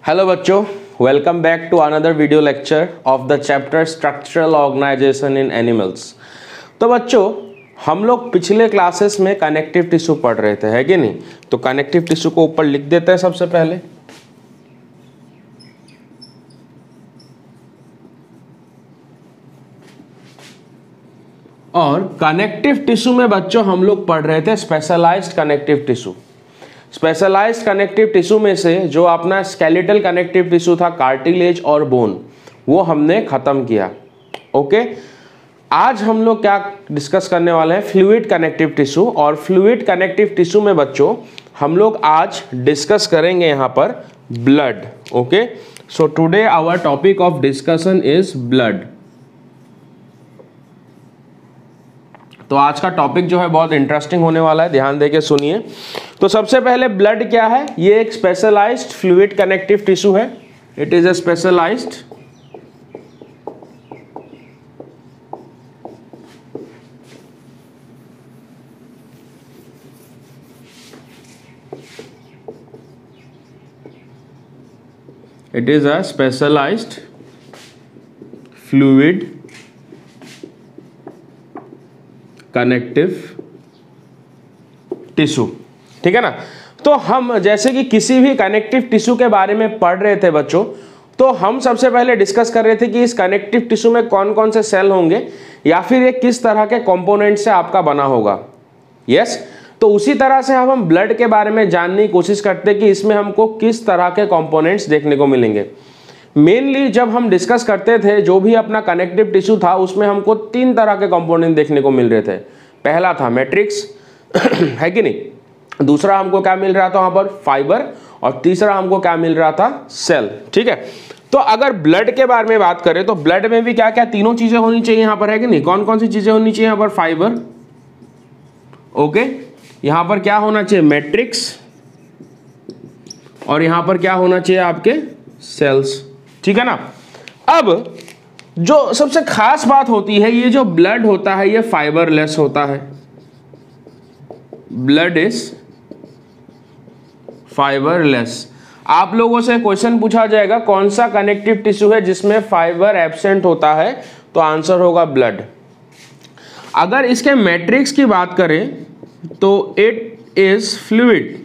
Hello बच्चों, welcome back to another video lecture of the chapter structural organisation in animals. तो बच्चों, हम लोग पिछले क्लासेस में कनेक्टिव टिश्यू पढ़ रहे थे, है कि नहीं? तो कनेक्टिव टिश्यू को ऊपर लिख देते हैं सबसे पहले। और कनेक्टिव टिश्यू में बच्चों हम लोग पढ़ रहे थे specialised connective tissue. Specialised connective tissue में से जो अपना स्केलेटल कनेक्टिव टिश्यू था, कार्टिलेज और बोन, वो हमने खत्म किया। ओके, आज हम लोग क्या डिस्कस करने वाले हैं? Fluid connective tissue. और फ्लूइड कनेक्टिव टिश्यू में बच्चों हम लोग आज डिस्कस करेंगे यहाँ पर blood. Okay, so today our topic of discussion is blood. तो आज का टॉपिक जो है बहुत इंटरेस्टिंग होने वाला है, ध्यान देके सुनिए। तो सबसे पहले ब्लड क्या है? ये एक स्पेशलाइज्ड फ्लूइड कनेक्टिव टिश्यू है। It is a specialised fluid connective tissue, ठीक है ना? तो हम जैसे कि किसी भी कनेक्टिव टिश्यू के बारे में पढ़ रहे थे बच्चों, तो हम सबसे पहले डिस्कस कर रहे थे कि इस कनेक्टिव टिश्यू में कौन कौन से सेल होंगे या फिर ये किस तरह के कंपोनेंट से आपका बना होगा। यस, तो उसी तरह से हम ब्लड के बारे में जानने की कोशिश करते हैं कि इसमें हमको किस तरह के कंपोनेंट्स देखने को मिलेंगे। मेनली जब हम डिस्कस करते थे जो भी अपना कनेक्टिव टिश्यू था, उसमें हमको तीन तरह के कंपोनेंट देखने को मिल रहे थे। पहला था मैट्रिक्स है कि नहीं, दूसरा हमको क्या मिल रहा था वहां पर? फाइबर, और तीसरा हमको क्या मिल रहा था? सेल। ठीक है, तो अगर ब्लड के बारे में बात करें तो ब्लड में भी क्या क्या तीनों चीजें होनी चाहिए यहाँ पर, है कि नहीं? कौन कौन सी चीजें होनी चाहिए यहाँ पर? फाइबर, ओके, यहाँ पर क्या होना चाहिए? मैट्रिक्स, और यहाँ पर क्या होना चाहिए? आपके सेल्स, ठीक है ना? अब जो सबसे खास बात होती है, ये जो ब्लड होता है ये फाइबरलेस होता है। Blood is fibreless. आप लोगों से क्वेश्चन पूछा जाएगा कौन सा कनेक्टिव टिश्यू है जिसमें फाइबर एब्सेंट होता है, तो आंसर होगा ब्लड। अगर इसके मैट्रिक्स की बात करें तो इट इज फ्लूइड।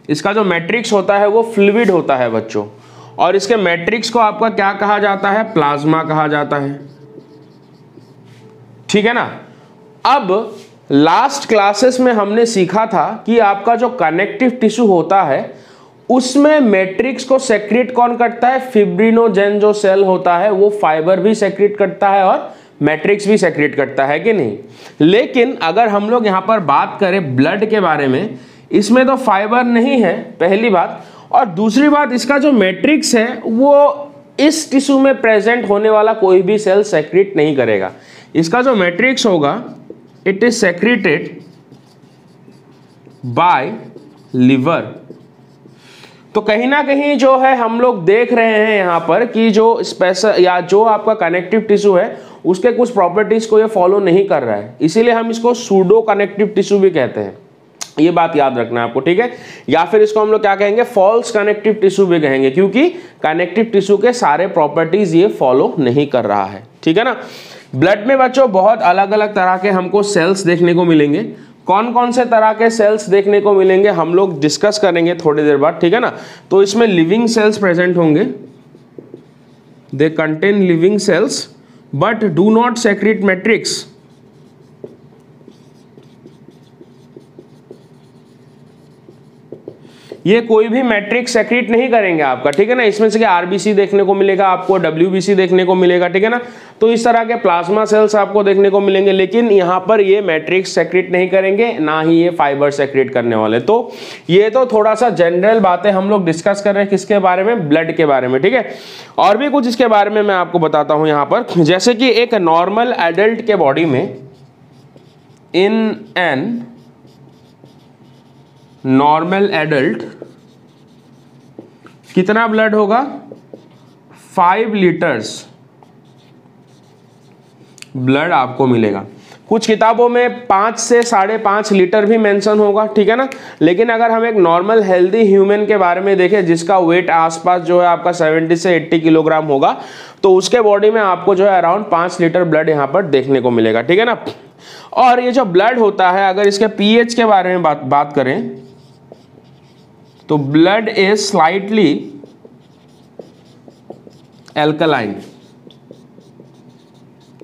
इसका जो मैट्रिक्स होता है वो फ्लूइड होता है बच्चों, और इसके मैट्रिक्स को आपका क्या कहा जाता है? प्लाज्मा कहा जाता है, ठीक है ना? अब लास्ट क्लासेस में हमने सीखा था कि आपका जो कनेक्टिव टिश्यू होता है उसमें मैट्रिक्स को सेक्रेट कौन करता है? फिब्रिनोजेन जो सेल होता है वो फाइबर भी सेक्रेट करता है और मैट्रिक्स भी सेक्रेट करता है कि नहीं? लेकिन अगर हम लोग यहां पर बात करें ब्लड के बारे में, इसमें तो फाइबर नहीं है, पहली बात, और दूसरी बात इसका जो मैट्रिक्स है वो इस टिश्यू में प्रेजेंट होने वाला कोई भी सेल सेक्रेट नहीं करेगा। इसका जो मैट्रिक्स होगा it is secreted bye liver. तो कहीं ना कहीं जो है हम लोग देख रहे हैं यहां पर कि जो स्पेशल या जो आपका कनेक्टिव टिश्यू है उसके कुछ प्रॉपर्टीज को ये फॉलो नहीं कर रहा है, इसीलिए हम इसको सूडो कनेक्टिव टिश्यू भी कहते हैं। ये बात याद रखना है आपको, ठीक है? या फिर इसको हम लोग क्या कहेंगे? फॉल्स कनेक्टिव टिश्यू भी कहेंगे, क्योंकि कनेक्टिव टिश्यू के सारे प्रॉपर्टीज ये फॉलो नहीं कर रहा है, ठीक है ना? ब्लड में बच्चों बहुत अलग अलग तरह के हमको सेल्स देखने को मिलेंगे। कौन कौन से तरह के सेल्स देखने को मिलेंगे हम लोग डिस्कस करेंगे थोड़ी देर बाद, ठीक है ना? तो इसमें लिविंग सेल्स प्रेजेंट होंगे, they contain living cells but do not secrete matrix. ये कोई भी मैट्रिक्स सेक्रेट नहीं करेंगे आपका, ठीक है ना? इसमें से आरबीसी देखने को मिलेगा आपको, डब्ल्यूबीसी देखने को मिलेगा, ठीक है ना? तो इस तरह के प्लाज्मा सेल्स आपको देखने को मिलेंगे, लेकिन यहाँ पर ये मैट्रिक्स सेक्रेट नहीं करेंगे, ना ही ये फाइबर सेक्रेट करने वाले। तो ये तो थोड़ा सा जनरल बातें हम लोग डिस्कस कर रहे हैं, किसके बारे में? ब्लड के बारे में, ठीक है? और भी कुछ इसके बारे में मैं आपको बताता हूँ यहाँ पर, जैसे कि एक नॉर्मल एडल्ट के बॉडी में, इन एन नॉर्मल एडल्ट कितना ब्लड होगा? 5 लीटर्स ब्लड आपको मिलेगा। कुछ किताबों में 5 से 5.5 लीटर भी मेंशन होगा, ठीक है ना। लेकिन अगर हम एक नॉर्मल हेल्दी ह्यूमन के बारे में देखें जिसका वेट आसपास जो है आपका 70 से 80 किलोग्राम होगा, तो उसके बॉडी में आपको जो है अराउंड 5 लीटर ब्लड यहाँ पर देखने को मिलेगा, ठीक है ना। और ये जो ब्लड होता है, अगर इसके पीएच के बारे में बात करें तो ब्लड इज स्लाइटली एल्कलाइन।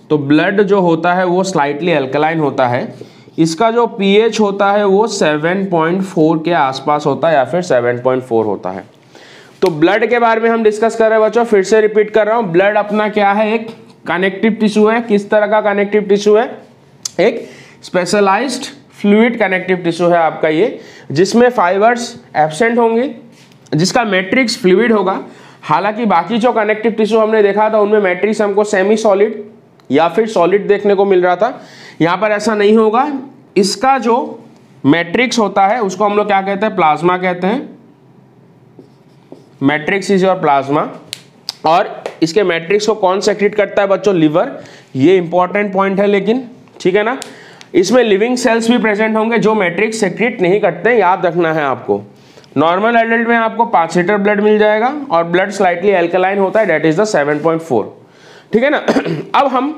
तो ब्लड जो होता है वो स्लाइटली एल्कलाइन होता है। इसका जो पीएच होता है वो 7.4 के आसपास होता है या फिर 7.4 होता है। तो ब्लड के बारे में हम डिस्कस कर रहे हैं बच्चों, फिर से रिपीट कर रहा हूं, ब्लड अपना क्या है, एक कनेक्टिव टिश्यू है। किस तरह का कनेक्टिव टिश्यू है, एक स्पेशलाइज्ड फ्लूइड कनेक्टिव टिश्यू है आपका ये, जिसमें फाइबर्स एब्सेंट होंगे, जिसका मैट्रिक्स फ्लूइड होगा। हालांकि बाकी जो कनेक्टिव टिश्यू हमने देखा था उनमें मैट्रिक्स हमको सेमी सॉलिड या फिर सॉलिड देखने को मिल रहा था, यहाँ पर ऐसा नहीं होगा। इसका जो मैट्रिक्स होता है उसको हम लोग क्या कहते हैं, प्लाज्मा कहते हैं। Matrix is your plasma. और इसके मैट्रिक्स को कौन सेक्रेट करता है बच्चों, लिवर। ये इंपॉर्टेंट पॉइंट है लेकिन, ठीक है ना। इसमें लिविंग सेल्स भी प्रेजेंट होंगे जो मैट्रिक्स सेक्रेट नहीं करते, याद रखना है आपको। नॉर्मल एडल्ट में आपको 5 लीटर ब्लड मिल जाएगा और ब्लड स्लाइटली एल्कलाइन होता है, डेट इज द 7.4, ठीक है ना। अब हम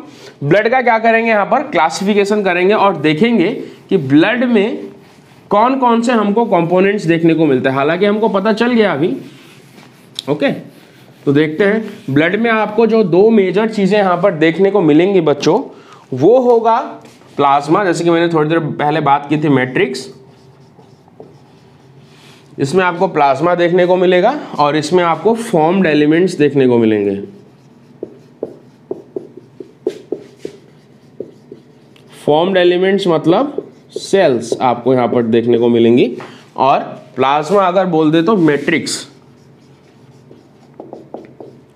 ब्लड का क्या करेंगे, यहाँ पर क्लासिफिकेशन करेंगे और देखेंगे कि ब्लड में कौन कौन से हमको कंपोनेंट्स देखने को मिलते हैं। हालांकि हमको पता चल गया अभी, ओके। तो देखते हैं ब्लड में आपको जो 2 मेजर चीजें यहाँ पर देखने को मिलेंगी बच्चों, वो होगा प्लाज्मा, जैसे कि मैंने थोड़ी देर पहले बात की थी, मैट्रिक्स। इसमें आपको प्लाज्मा देखने को मिलेगा और इसमें आपको फॉर्म्ड एलिमेंट्स देखने को मिलेंगे। फॉर्म्ड एलिमेंट्स मतलब सेल्स आपको यहां पर देखने को मिलेंगी। और प्लाज्मा अगर बोल दे तो मैट्रिक्स,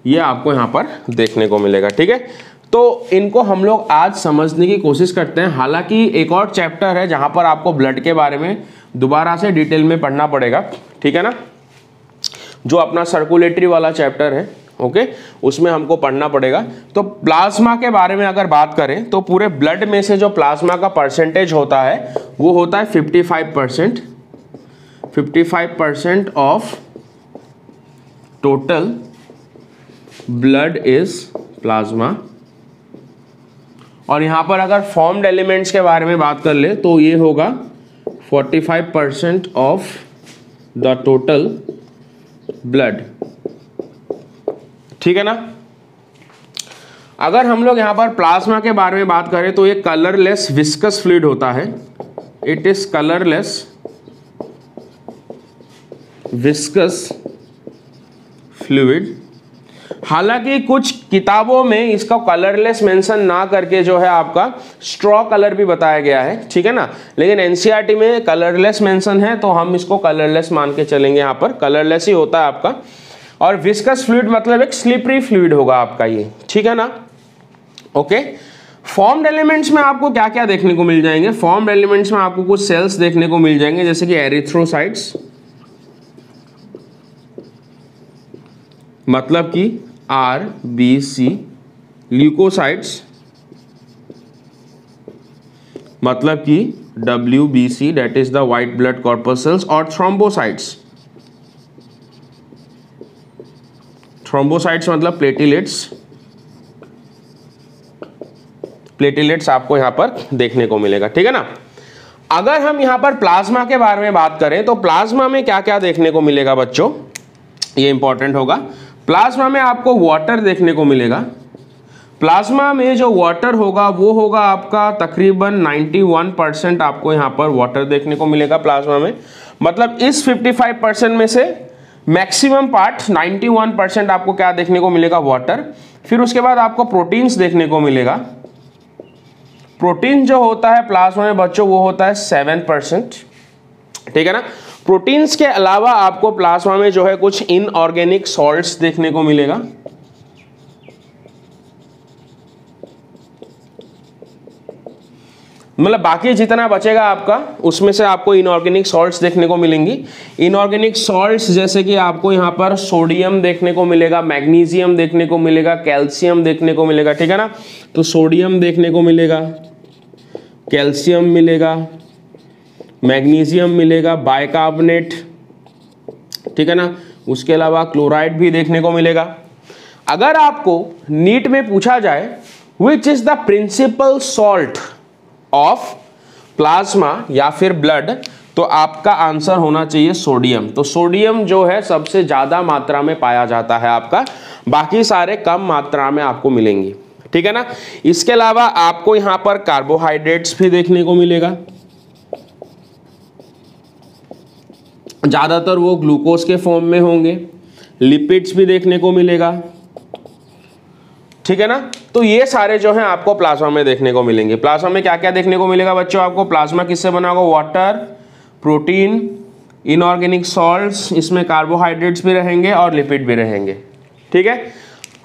ये आपको यहां पर देखने को मिलेगा, ठीक है। तो इनको हम लोग आज समझने की कोशिश करते हैं। हालांकि एक और चैप्टर है जहां पर आपको ब्लड के बारे में दोबारा से डिटेल में पढ़ना पड़ेगा, ठीक है ना, जो अपना सर्कुलेटरी वाला चैप्टर है, ओके, उसमें हमको पढ़ना पड़ेगा। तो प्लाज्मा के बारे में अगर बात करें तो पूरे ब्लड में से जो प्लाज्मा का परसेंटेज होता है वो होता है 55%। 55% of total blood is plasma. और यहां पर अगर फॉर्म्ड एलिमेंट्स के बारे में बात कर ले तो ये होगा 45% ऑफ द टोटल ब्लड, ठीक है ना। अगर हम लोग यहां पर प्लाज्मा के बारे में बात करें तो ये कलरलेस विस्कस फ्लूइड होता है। It is colourless viscous fluid. हालांकि कुछ किताबों में इसका कलरलेस मेंशन ना करके जो है आपका स्ट्रॉ कलर भी बताया गया है, ठीक है ना। लेकिन एनसीईआरटी में कलरलेस मेंशन है तो हम इसको कलरलेस मान के चलेंगे, यहाँ पर कलरलेस ही होता है आपका। और विस्कस फ्लूइड मतलब एक स्लिपरी फ्लूइड होगा आपका ये, ठीक है ना, ओके। फॉर्म्ड एलिमेंट्स में आपको क्या क्या देखने को मिल जाएंगे, फॉर्म्ड एलिमेंट्स में आपको कुछ सेल्स देखने को मिल जाएंगे जैसे कि एरिथ्रोसाइट्स, मतलब कि RBC, ल्यूकोसाइट्स मतलब कि WBC, that is the white blood corpuscles, और थ्रोम्बोसाइट्स। थ्रोम्बोसाइट्स मतलब प्लेटिलेट्स। प्लेटिलेट्स आपको यहां पर देखने को मिलेगा, ठीक है ना। अगर हम यहां पर प्लाज्मा के बारे में बात करें तो प्लाज्मा में क्या क्या देखने को मिलेगा बच्चों, ये इंपॉर्टेंट होगा। प्लाज्मा में आपको वाटर देखने को मिलेगा। प्लाज्मा में जो वाटर होगा वो होगा आपका तकरीबन 91% आपको यहाँ पर वाटर देखने को मिलेगा प्लाज्मा में। मतलब इस 55% में से मैक्सिमम पार्ट 91% आपको क्या देखने को मिलेगा, वाटर। फिर उसके बाद आपको प्रोटीन्स देखने को मिलेगा। प्रोटीन जो होता है प्लाज्मा में बच्चों वो होता है 7%, ठीक है ना। प्रोटीन्स के अलावा आपको प्लाज्मा में जो है कुछ इनऑर्गेनिक सॉल्ट्स देखने को मिलेगा। मतलब बाकी जितना बचेगा आपका उसमें से आपको इनऑर्गेनिक सॉल्ट्स देखने को मिलेंगी। इनऑर्गेनिक सॉल्ट्स जैसे कि आपको यहाँ पर सोडियम देखने को मिलेगा, मैग्नीशियम देखने को मिलेगा, कैल्शियम देखने को मिलेगा, ठीक है ना। तो सोडियम देखने को मिलेगा, कैल्शियम मिलेगा, मैग्नीशियम मिलेगा, बाइकार्बोनेट, ठीक है ना, उसके अलावा क्लोराइड भी देखने को मिलेगा। अगर आपको नीट में पूछा जाए which is the principal salt of plasma या फिर ब्लड, तो आपका आंसर होना चाहिए सोडियम। तो सोडियम जो है सबसे ज्यादा मात्रा में पाया जाता है आपका, बाकी सारे कम मात्रा में आपको मिलेंगे, ठीक है ना। इसके अलावा आपको यहां पर कार्बोहाइड्रेट्स भी देखने को मिलेगा, ज्यादातर वो ग्लूकोज के फॉर्म में होंगे, लिपिड्स भी देखने को मिलेगा, ठीक है ना। तो ये सारे जो हैं आपको प्लाज्मा में देखने को मिलेंगे। प्लाज्मा में क्या क्या देखने को मिलेगा बच्चों आपको? प्लाज्मा किससे बना होगा? वाटर, प्रोटीन, इनऑर्गेनिक सॉल्ट्स, इसमें कार्बोहाइड्रेट्स भी रहेंगे और लिपिड भी रहेंगे, ठीक है।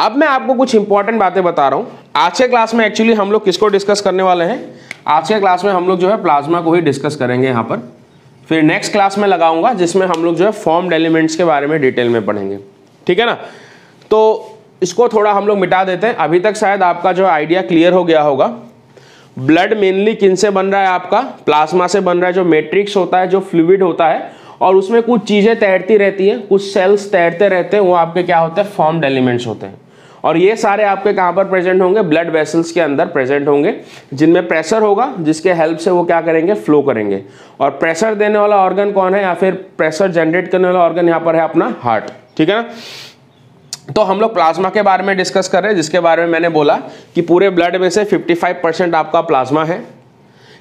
अब मैं आपको कुछ इंपॉर्टेंट बातें बता रहा हूं। आज के क्लास में एक्चुअली हम लोग किसको डिस्कस करने वाले हैं? आज के क्लास में हम लोग जो है प्लाज्मा को ही डिस्कस करेंगे यहाँ पर। फिर नेक्स्ट क्लास में लगाऊंगा जिसमें हम लोग जो है फॉर्म्ड एलिमेंट्स के बारे में डिटेल में पढ़ेंगे, ठीक है ना। तो इसको थोड़ा हम लोग मिटा देते हैं। अभी तक शायद आपका जो आइडिया क्लियर हो गया होगा। ब्लड मेनली किन से बन रहा है? आपका प्लाज्मा से बन रहा है, जो मैट्रिक्स होता है, जो फ्लूइड होता है, और उसमें कुछ चीजें तैरती रहती हैं, कुछ सेल्स तैरते रहते हैं, वो आपके क्या होते हैं? फॉर्म्ड एलिमेंट्स होते हैं। और ये सारे आपके कहाँ पर प्रेजेंट होंगे? ब्लड वेसल्स के अंदर प्रेजेंट होंगे, जिनमें प्रेशर होगा, जिसके हेल्प से वो क्या करेंगे? फ्लो करेंगे। और प्रेशर देने वाला ऑर्गन कौन है, या फिर प्रेशर जनरेट करने वाला ऑर्गन यहाँ पर है अपना हार्ट, ठीक है ना। तो हम लोग प्लाज्मा के बारे में डिस्कस कर रहे हैं, जिसके बारे में मैंने बोला कि पूरे ब्लड में से 55% आपका प्लाज्मा है।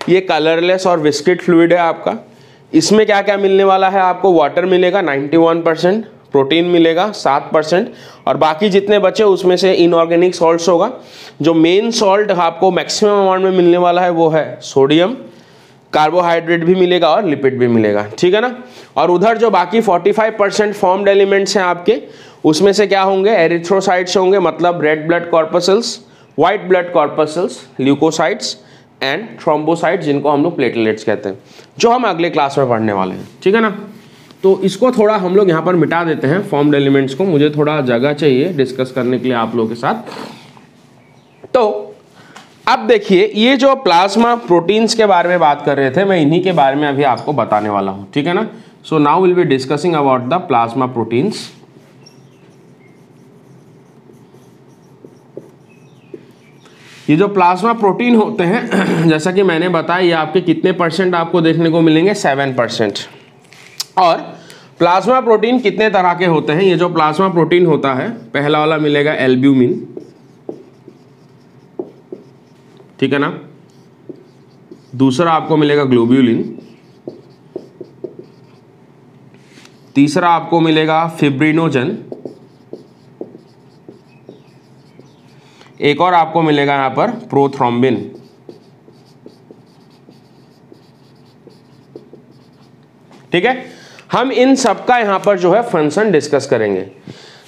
ये कलरलेस और विस्किड फ्लूइड है आपका। इसमें क्या क्या मिलने वाला है आपको? वाटर मिलेगा 91%, प्रोटीन मिलेगा 7%, और बाकी जितने बचे उसमें से इनऑर्गेनिक सॉल्ट्स होगा। जो मेन सॉल्ट आपको मैक्सिमम अमाउंट में मिलने वाला है वो है सोडियम, कार्बोहाइड्रेट भी मिलेगा और लिपिड भी मिलेगा, ठीक है ना। और उधर जो बाकी 45% फॉर्म्ड एलिमेंट्स हैं आपके, उसमें से क्या होंगे? एरिथ्रोसाइट्स होंगे, मतलब red blood corpuscles, white blood corpuscles, leucocytes and thrombocytes, जिनको हम लोग प्लेटलेट्स कहते हैं, जो हम अगले क्लास में पढ़ने वाले हैं, ठीक है ना। तो इसको थोड़ा हम लोग यहाँ पर मिटा देते हैं फॉर्म्ड एलिमेंट्स को, मुझे थोड़ा जगह चाहिए डिस्कस करने के लिए आप लोगों के साथ। तो अब देखिए, ये जो प्लाज्मा प्रोटीन्स के बारे में बात कर रहे थे, मैं इन्हीं के बारे में अभी आपको बताने वाला हूँ, ठीक है ना। So now will be discussing about the plasma proteins. ये जो प्लाज्मा प्रोटीन होते हैं, जैसा कि मैंने बताया, ये आपके कितने परसेंट आपको देखने को मिलेंगे? 7%। और प्लाज्मा प्रोटीन कितने तरह के होते हैं? ये जो प्लाज्मा प्रोटीन होता है, पहला वाला मिलेगा एल्ब्यूमिन, ठीक है ना। दूसरा आपको मिलेगा ग्लोब्यूलिन, तीसरा आपको मिलेगा फिब्रिनोजन, एक और आपको मिलेगा यहां पर प्रोथ्रोम्बिन, ठीक है। हम इन सब का यहां पर जो है फंक्शन डिस्कस करेंगे।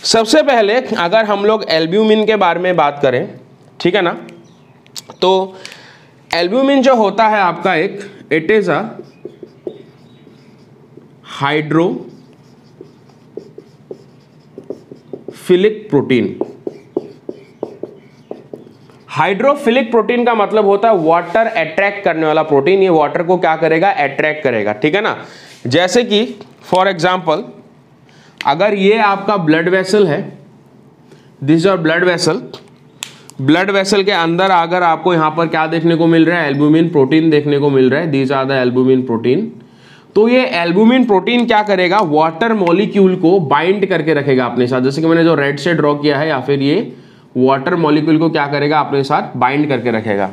सबसे पहले अगर हम लोग एल्ब्यूमिन के बारे में बात करें, ठीक है ना, तो एल्ब्यूमिन जो होता है आपका एक, it is a hydrophilic protein. Hydrophilic protein का मतलब होता है वाटर अट्रैक्ट करने वाला प्रोटीन। ये वाटर को क्या करेगा? अट्रैक्ट करेगा, ठीक है ना। जैसे कि फॉर एग्जांपल, अगर ये आपका ब्लड वेसल है, this your blood vessel, blood vessel के अंदर अगर आपको यहां पर क्या देखने को मिल रहा है? एल्ब्यूमिन प्रोटीन देखने को मिल रहा है। These are the albumin protein. तो ये एल्ब्यूमिन प्रोटीन क्या करेगा? वाटर मॉलिक्यूल को बाइंड करके रखेगा अपने साथ। जैसे कि मैंने जो रेड से ड्रॉ किया है, या फिर ये वाटर मॉलिक्यूल को क्या करेगा? अपने साथ बाइंड करके रखेगा।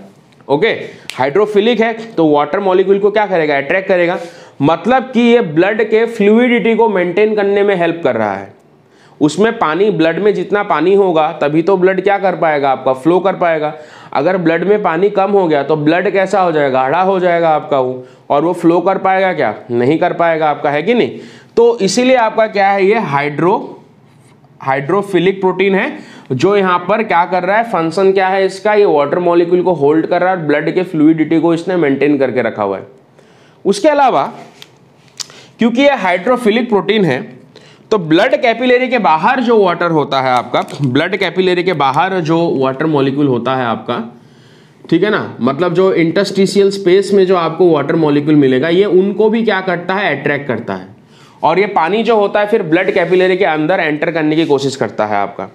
ओके, हाइड्रोफिलिक है तो वाटर मॉलिक्यूल को क्या करेगा? अट्रैक्ट करेगा। मतलब कि ये ब्लड के फ्लूइडिटी को मेंटेन करने में हेल्प कर रहा है। उसमें पानी, ब्लड में जितना पानी होगा तभी तो ब्लड क्या कर पाएगा? आपका फ्लो कर पाएगा। अगर ब्लड में पानी कम हो गया तो ब्लड कैसा हो जाएगा? गाढ़ा हो जाएगा आपका वो, और वो फ्लो कर पाएगा क्या? नहीं कर पाएगा आपका, है कि नहीं। तो इसीलिए आपका क्या है? ये हाइड्रोफिलिक प्रोटीन है, जो यहाँ पर क्या कर रहा है? फंक्शन क्या है इसका? ये वाटर मॉलिक्यूल को होल्ड कर रहा है, ब्लड के फ्लूइडिटी को इसने मेंटेन करके रखा हुआ है। उसके अलावा क्योंकि ये हाइड्रोफिलिक प्रोटीन है, तो ब्लड कैपिलरी के बाहर जो वाटर होता है आपका, ब्लड कैपिलरी के बाहर जो वाटर मॉलिक्यूल होता है आपका, ठीक है ना, मतलब जो इंटरस्टिशियल स्पेस में जो आपको वाटर मॉलिक्यूल मिलेगा ये उनको भी क्या करता है, अट्रैक्ट करता है। और ये पानी जो होता है फिर ब्लड कैपिलरी के अंदर एंटर करने की कोशिश करता है आपका।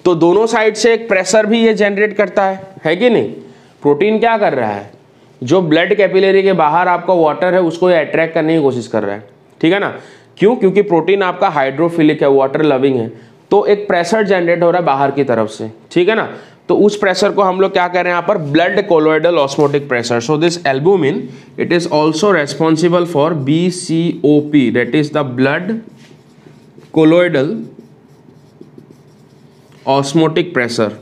तो दोनों साइड से एक प्रेशर भी ये जनरेट करता है कि नहीं। प्रोटीन क्या कर रहा है, जो ब्लड कैपिलरी के बाहर आपका वाटर है उसको ये अट्रैक्ट करने की कोशिश कर रहा है, ठीक है ना। क्यों, क्योंकि प्रोटीन आपका हाइड्रोफिलिक है, वाटर लविंग है, तो एक प्रेशर जनरेट हो रहा है बाहर की तरफ से, ठीक है ना। तो उस प्रेशर को हम लोग क्या कह रहे हैं यहाँ पर, blood colloidal osmotic pressure. So this albumin it is also responsible for BCOP, that is the blood colloidal osmotic pressure.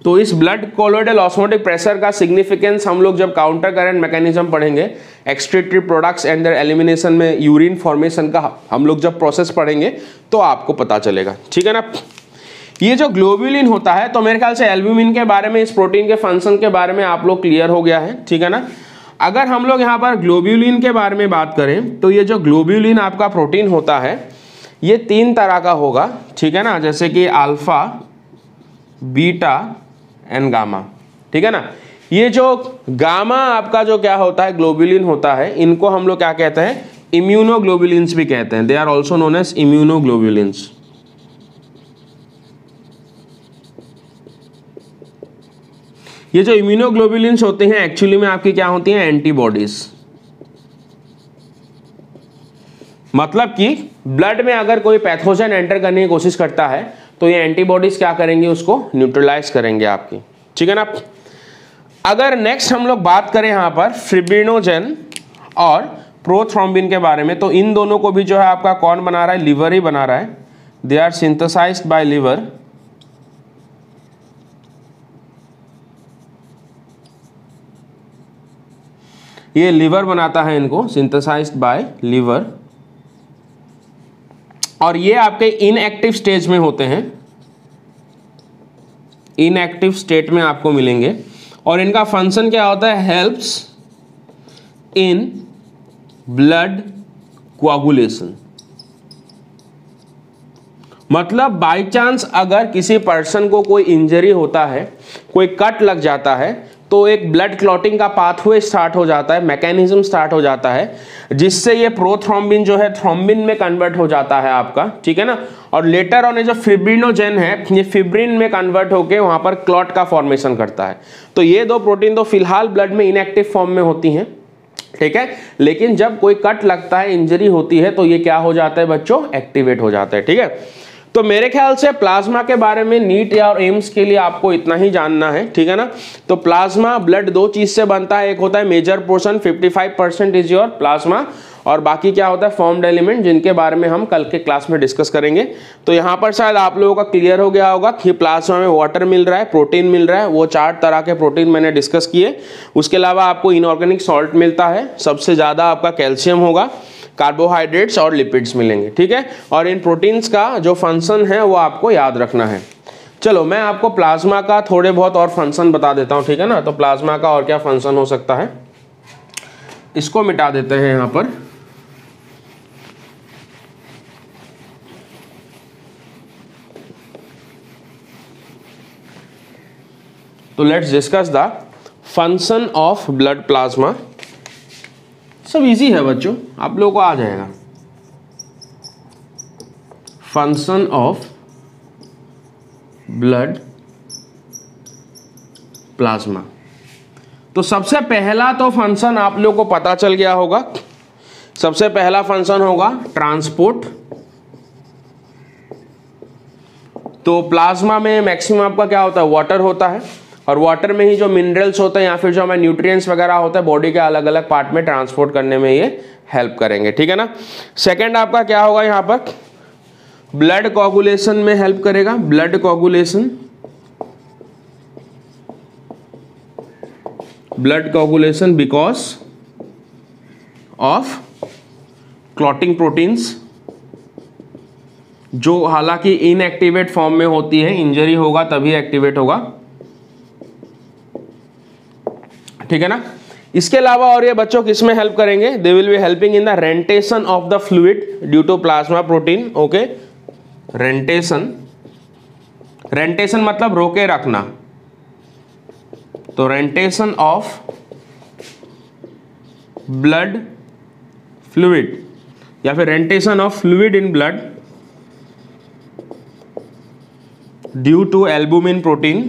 तो इस ब्लड कोलोइडल ऑस्मोटिक प्रेशर का सिग्निफिकेंस हम लोग जब काउंटर करंट मैकेनिज्म पढ़ेंगे, excretory products and there elimination में urine formation का हम लोग जब प्रोसेस पढ़ेंगे तो आपको पता चलेगा, ठीक है ना। ये जो ग्लोब्यूलिन होता है, तो मेरे ख्याल से एल्ब्यूमिन के बारे में, इस प्रोटीन के फंक्शन के बारे में आप लोग क्लियर हो गया है, ठीक है ना। अगर हम लोग यहाँ पर ग्लोब्यूलिन के बारे में बात करें तो ये जो ग्लोब्यूलिन आपका प्रोटीन होता है ये 3 तरह का होगा, ठीक है ना, जैसे कि अल्फा, बीटा एंड गामा, ठीक है ना। ये जो गामा आपका जो क्या होता है, ग्लोब्यूलिन होता है, इनको हम लोग क्या कहते हैं, इम्यूनोग्लोब्यूलिन्स भी कहते हैं। They are also known as immunoglobulins. ये जो इम्यूनोग्लोब्यूलिन्स होते हैं एक्चुअली में आपकी क्या होती हैं, एंटीबॉडीज। मतलब कि ब्लड में अगर कोई पैथोजन एंटर करने की कोशिश करता है तो ये एंटीबॉडीज क्या करेंगे, उसको न्यूट्रलाइज करेंगे आपकी, ठीक है ना। अगर नेक्स्ट हम लोग बात करें यहाँ पर फिब्रिनोजेन और प्रोथ्रोम्बिन के बारे में, तो इन दोनों को भी जो है आपका कौन बना रहा है, लिवर ही बना रहा है। They are synthesised by liver. ये लिवर बनाता है इनको, सिंथेसाइज्ड बाय लिवर। और ये आपके इनएक्टिव स्टेज में होते हैं, इनएक्टिव स्टेट में आपको मिलेंगे। और इनका फंक्शन क्या होता है, हेल्प्स इन ब्लड कोआगुलेशन। मतलब बाय चांस अगर किसी पर्सन को कोई इंजरी होता है, कोई कट लग जाता है, तो एक ब्लड क्लॉटिंग का पाथवे स्टार्ट हो जाता है, मैकेनिज्म स्टार्ट हो जाता है, जिससे ये प्रोथ्रोम्बिन जो है थ्रोम्बिन में कन्वर्ट हो जाता है आपका, ठीक है ना। और लेटर ऑन ये जो फिब्रिनोजेन है ये फिब्रिन में कन्वर्ट होकर वहां पर क्लॉट का फॉर्मेशन करता है। तो ये दो प्रोटीन तो फिलहाल ब्लड में इनएक्टिव फॉर्म में होती हैं, ठीक है, लेकिन जब कोई कट लगता है, इंजरी होती है, तो ये क्या हो जाता है बच्चों, एक्टिवेट हो जाता है, ठीक है। तो मेरे ख्याल से प्लाज्मा के बारे में नीट या और एम्स के लिए आपको इतना ही जानना है, ठीक है ना। तो प्लाज्मा ब्लड 2 चीज से बनता है, एक होता है major portion 55% is your plasma, और बाकी क्या होता है फॉर्म्ड एलिमेंट, जिनके बारे में हम कल के क्लास में डिस्कस करेंगे। तो यहाँ पर शायद आप लोगों का क्लियर हो गया होगा कि प्लाज्मा में वाटर मिल रहा है, प्रोटीन मिल रहा है, वो 4 तरह के प्रोटीन मैंने डिस्कस किए। उसके अलावा आपको इनऑर्गेनिक सॉल्ट मिलता है, सबसे ज़्यादा आपका कैल्शियम होगा, कार्बोहाइड्रेट्स और लिपिड्स मिलेंगे, ठीक है। और इन प्रोटीन्स का जो फंक्शन है वो आपको याद रखना है। चलो मैं आपको प्लाज्मा का थोड़े बहुत और फंक्शन बता देता हूँ, ठीक है ना। तो प्लाज्मा का और क्या फंक्शन हो सकता है, इसको मिटा देते हैं यहाँ पर। तो let's discuss the function of blood plasma. सब इजी है बच्चों, आप लोगों को आ जाएगा। Function of blood plasma. तो सबसे पहला तो फंक्शन आप लोगों को पता चल गया होगा। सबसे पहला फंक्शन होगा ट्रांसपोर्ट। तो प्लाज्मा में मैक्सिमम आपका क्या होता है, वाटर होता है, और वाटर में ही जो मिनरल्स होते हैं या फिर जो हमें न्यूट्रिएंट्स वगैरह होता है बॉडी के अलग अलग पार्ट में ट्रांसपोर्ट करने में ये हेल्प करेंगे, ठीक है ना। सेकंड आपका क्या होगा यहाँ पर, ब्लड कोगुलेशन में हेल्प करेगा। Blood coagulation, blood coagulation because of clotting proteins, जो हालांकि इनएक्टिवेट फॉर्म में होती है, इंजरी होगा तभी एक्टिवेट होगा, ठीक है ना। इसके अलावा और ये बच्चों किसमें हेल्प करेंगे, they will be helping in the retention of the fluid due to plasma protein, okay, retention retention मतलब रोके रखना, तो रेंटेशन ऑफ ब्लड फ्लूइड या फिर retention of fluid in blood due to albumin protein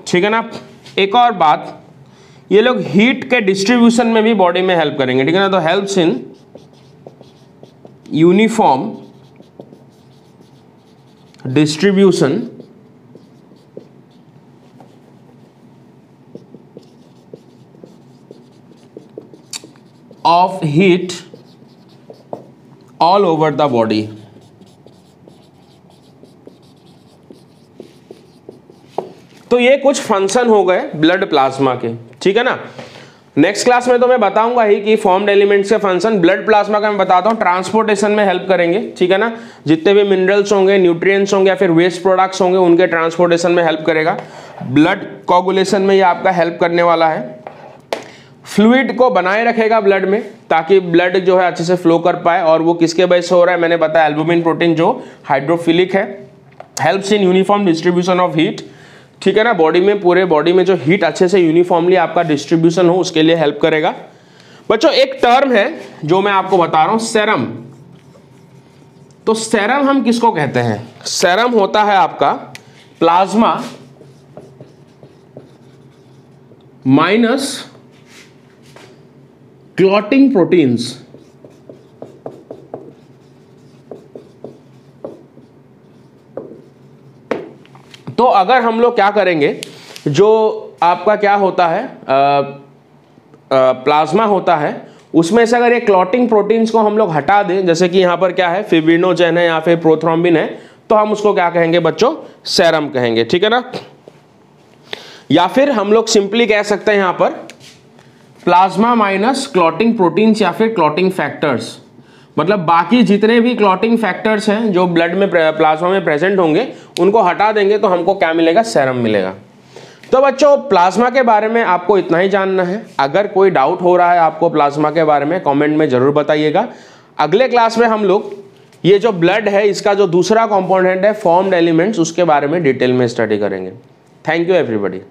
ठीक है ना। एक और बात, ये लोग हीट के डिस्ट्रीब्यूशन में भी बॉडी में हेल्प करेंगे, ठीक है ना। तो helps in uniform distribution of heat all over the body. तो ये कुछ फंक्शन हो गए ब्लड प्लाज्मा के, ठीक है ना। नेक्स्ट क्लास में तो मैं बताऊंगा ही कि फॉर्म्ड एलिमेंट्स के फंक्शन। ब्लड प्लाज्मा का मैं बताता हूँ, ट्रांसपोर्टेशन में हेल्प करेंगे, ठीक है ना। जितने भी मिनरल्स होंगे, न्यूट्रिएंट्स होंगे या फिर वेस्ट प्रोडक्ट्स होंगे, उनके ट्रांसपोर्टेशन में हेल्प करेगा। ब्लड कोगुलेशन में ये आपका हेल्प करने वाला है। फ्लूइड को बनाए रखेगा ब्लड में, ताकि ब्लड जो है अच्छे से फ्लो कर पाए। और वो किसके वजह से हो रहा है, मैंने बताया एल्बुमिन प्रोटीन जो हाइड्रोफिलिक है। Helps in uniform distribution of heat, ठीक है ना। बॉडी में, पूरे बॉडी में जो हीट अच्छे से यूनिफॉर्मली आपका डिस्ट्रीब्यूशन हो, उसके लिए हेल्प करेगा। बच्चों एक टर्म है जो मैं आपको बता रहा हूं, सेरम। तो सेरम हम किसको कहते हैं? सेरम होता है आपका प्लाज्मा माइनस क्लॉटिंग प्रोटीन्स। तो अगर हम लोग क्या करेंगे, जो आपका क्या होता है प्लाज्मा होता है, उसमें से अगर ये क्लॉटिंग प्रोटीन्स को हम लोग हटा दें, जैसे कि यहां पर क्या है, फिब्रिनोजेन है या फिर प्रोथ्रोम्बिन है, तो हम उसको क्या कहेंगे बच्चों? सेरम कहेंगे, ठीक है ना। या फिर हम लोग सिंपली कह सकते हैं यहां पर प्लाज्मा माइनस क्लॉटिंग प्रोटीन्स या फिर क्लॉटिंग फैक्टर्स। मतलब बाकी जितने भी क्लॉटिंग फैक्टर्स हैं जो ब्लड में, प्लाज्मा में प्रेजेंट होंगे, उनको हटा देंगे तो हमको क्या मिलेगा? सेरम मिलेगा। तो बच्चों प्लाज्मा के बारे में आपको इतना ही जानना है। अगर कोई डाउट हो रहा है आपको प्लाज्मा के बारे में, कमेंट में जरूर बताइएगा। अगले क्लास में हम लोग ये जो ब्लड है, इसका जो दूसरा कंपोनेंट है फॉर्म्ड एलिमेंट्स, उसके बारे में डिटेल में स्टडी करेंगे। Thank you everybody.